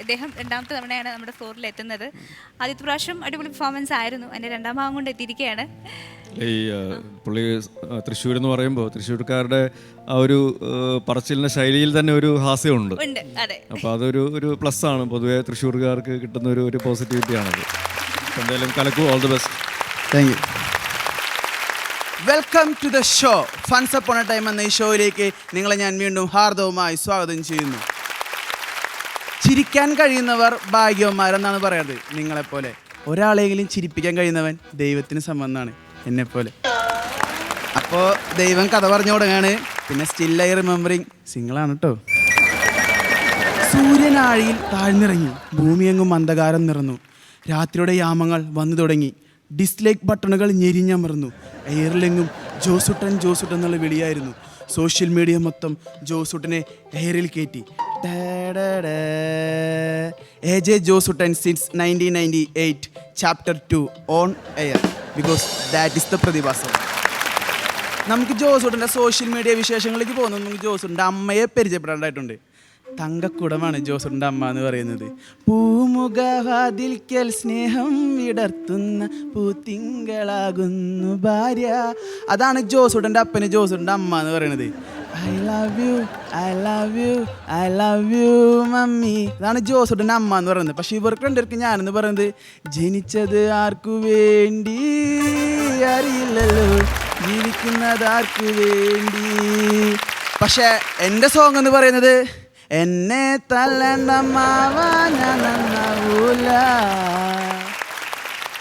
ഇദ്ദേഹം രണ്ടാമത്തെ തവണയാണ് നമ്മുടെ ഫ്ലോറിൽ എത്തുന്നത്. ആദ്യത്തെ പ്രാവശ്യം അടിപൊളി പെർഫോമൻസ് ആയിരുന്നു. അതിൻ്റെ രണ്ടാം ഭാഗം കൊണ്ട് എത്തിയിരിക്കുകയാണ്. ഈ പുള്ളി തൃശ്ശൂർ എന്ന് പറയുമ്പോൾ തൃശ്ശൂർക്കാരുടെ ആ ഒരു പറച്ചിലിൻ്റെ ശൈലിയിൽ തന്നെ ഒരു ഹാസ്യമുണ്ട്. അപ്പോൾ അതൊരു ഒരു പ്ലസ് ആണ് പൊതുവെ തൃശ്ശൂർക്കാർക്ക് കിട്ടുന്ന ഒരു പോസിറ്റിവിറ്റിയാണത്. എന്തായാലും കലക്കു, all the best. Thank you. Welcome to the show. Funs upon a time എന്ന ഈ ഷോയിലേക്ക് നിങ്ങളെ ഞാൻ വീണ്ടും ഹാർദവുമായി സ്വാഗതം ചെയ്യുന്നു. ചിരിക്കാൻ കഴിയുന്നവർ ഭാഗ്യവന്മാരെന്നാണ് പറയുന്നത്. നിങ്ങളെപ്പോലെ ഒരാളെങ്കിലും ചിരിപ്പിക്കാൻ കഴിയുന്നവൻ ദൈവത്തിന് സമമെന്നാണ്, എന്നെപ്പോലെ. അപ്പോൾ ദൈവം കഥ പറഞ്ഞു തുടങ്ങാണ്. പിന്നെ സ്റ്റിൽ ഐ റിമെമ്പറിങ് സിംഗിളാണ് കേട്ടോ. സൂര്യനാഴിയിൽ താഴ്ന്നിറങ്ങി, ഭൂമിയെങ്ങും അന്ധകാരം നിറഞ്ഞു. രാത്രിയുടെ യാമങ്ങൾ വന്നു തുടങ്ങി. ഡിസ്ലൈക്ക് ബട്ടണുകൾ ഞെരിഞ്ഞമർന്നു. എയറിലെങ്ങും ജോസുട്ടൻ ജോസുട്ടൻ എന്നുള്ള വിളിയായിരുന്നു. സോഷ്യൽ മീഡിയ മൊത്തം ജോസുട്ടനെ എയറിൽ കയറ്റി. AJ Josuttan since 1998 chapter 2 on air because that is the പ്രതിഭാസം. നമുക്ക് ജോസുട്ടൻ്റെ സോഷ്യൽ മീഡിയ വിശേഷങ്ങളിലേക്ക് പോകുന്നു. നമുക്ക് ജോസുട്ടൻ്റെ അമ്മയെ പരിചയപ്പെടാണ്ടായിട്ടുണ്ട്. തങ്കക്കുടമാണ് ജോസുട്ടൻ്റെ അമ്മ എന്ന് പറയുന്നത്. പൂമുഖവാതിൽക്കൽ സ്നേഹം വിടർത്തുന്ന പൂത്തിങ്കളാകുന്നു ഭാര്യ. അതാണ് ജോസുട്ടൻ്റെ അപ്പന് ജോസുട്ടൻ്റെ അമ്മ എന്ന് പറയുന്നത്. I love you, I love you, I love you mummy. അതാണ് ജോസുട്ടൻ്റെ അമ്മ എന്ന് പറയുന്നത്. പക്ഷെ ഇവർക്ക് രണ്ടുപേർക്ക് ഞാനെന്ന് പറയുന്നത് ജനിച്ചത് ആർക്കു വേണ്ടി അറിയില്ലല്ലോ, ജീവിക്കുന്നത് ആർക്കു വേണ്ടി. പക്ഷെ എൻ്റെ സോങ് എന്ന് പറയുന്നത് എന്നെ തല്ലണ്ടമ്മാവാ ഞാൻ നന്നാവൂല,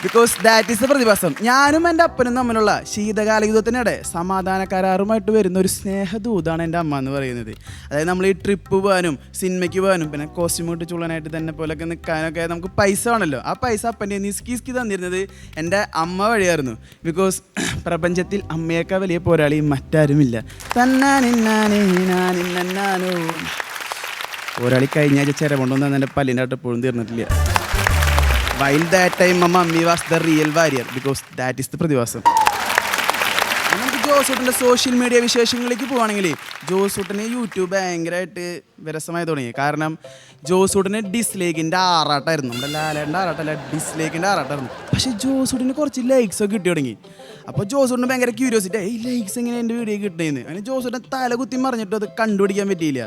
ബിക്കോസ് ദാറ്റ് ഈസ് ദ പ്രതിഭാസം. ഞാനും എൻ്റെ അപ്പനും തമ്മിലുള്ള ശീതകാല യുദ്ധത്തിനിടെ സമാധാന കരാറുമായിട്ട് വരുന്ന ഒരു സ്നേഹദൂതാണ് എൻ്റെ അമ്മ എന്ന് പറയുന്നത്. അതായത് നമ്മൾ ഈ ട്രിപ്പ് പോകാനും സിനിമയ്ക്ക് പോകാനും പിന്നെ കോസ്റ്റ്യൂം ഇട്ട് ചുള്ളനായിട്ട് തന്നെ പോലൊക്കെ നിൽക്കാനൊക്കെ നമുക്ക് പൈസ വേണമല്ലോ. ആ പൈസ അപ്പൻ്റെ നിസ്കി തന്നിരുന്നത് എൻ്റെ അമ്മ വഴിയായിരുന്നു. ബിക്കോസ് പ്രപഞ്ചത്തിൽ അമ്മയേക്കാൾ വലിയ പോരാളി മറ്റാരുമില്ല. തന്നാനിന്നാനോ പോരാളി കഴിഞ്ഞ ആഴ്ച ചിരമുണ്ടോന്ന് എൻ്റെ പല്ലിൻ്റെ ആയിട്ട് എപ്പോഴും തീർന്നിട്ടില്ല. While that time, Mummy was the real warrior because that is the പ്രതിഭാസം. നമുക്ക് ജോസൂട്ടൻ്റെ സോഷ്യൽ മീഡിയ വിശേഷങ്ങളിലേക്ക് പോവുകയാണെങ്കിൽ ജോസൂട്ടന് യൂട്യൂബ് ഭയങ്കരമായിട്ട് വിരസമായി തുടങ്ങി. കാരണം ജോസൂട്ടന് ഡിസ്ലൈക്കിൻ്റെ ആറാട്ടായിരുന്നു. നമ്മുടെ ലാലേൻ്റെ ആറാട്ടല്ല, ഡിസ്ലൈക്കിൻ്റെ ആറാട്ടായിരുന്നു. പക്ഷേ ജോസൂട്ടിന് കുറച്ച് ലൈക്സൊക്കെ കിട്ടി തുടങ്ങി. അപ്പോൾ ജോസൂട്ടിന് ഭയങ്കര ക്യൂരിയോസിറ്റി, ഈ ലൈക്സ് എങ്ങനെ എൻ്റെ വീഡിയോ കിട്ടുന്നതെന്ന്. അങ്ങനെ ജോസൂട്ടൻ തല കുത്തി മറിഞ്ഞിട്ട് അത് കണ്ടുപിടിക്കാൻ പറ്റിയില്ല.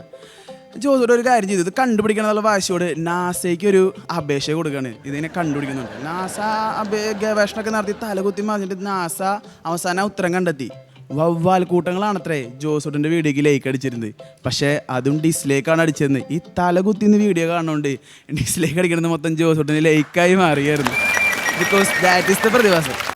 ജോസൂട്ട് ഒരു കാര്യം ചെയ്തു, ഇത് കണ്ടുപിടിക്കണം എന്നുള്ള വാശിയോട് നാസയ്ക്ക് ഒരു അപേക്ഷ കൊടുക്കുകയാണ്. ഇതിനെ കണ്ടുപിടിക്കുന്നുണ്ട്. നാസ ഗവേഷണമൊക്കെ നടത്തി തലകുത്തി മറിഞ്ഞിട്ട് നാസ അവസാനം ഉത്തരം കണ്ടെത്തി. വവ്വാൽ കൂട്ടങ്ങളാണത്രേ ജോസൂട്ടിൻ്റെ വീഡിയോക്ക് ലൈക്ക് അടിച്ചിരുന്നത്. പക്ഷേ അതും ഡിസ്ലൈക്കാണ് അടിച്ചിരുന്നത്. ഈ തലകുത്തിന്ന് വീഡിയോ കാണുന്നതുകൊണ്ട് ഡിസ്ലൈക്ക് അടിക്കുന്നത് മൊത്തം ജോസൂട്ടിന് ലൈക്കായി മാറിയായിരുന്നു. ബിക്കോസ് ദാറ്റ് ഈസ് ദ പ്രതിഭാസം.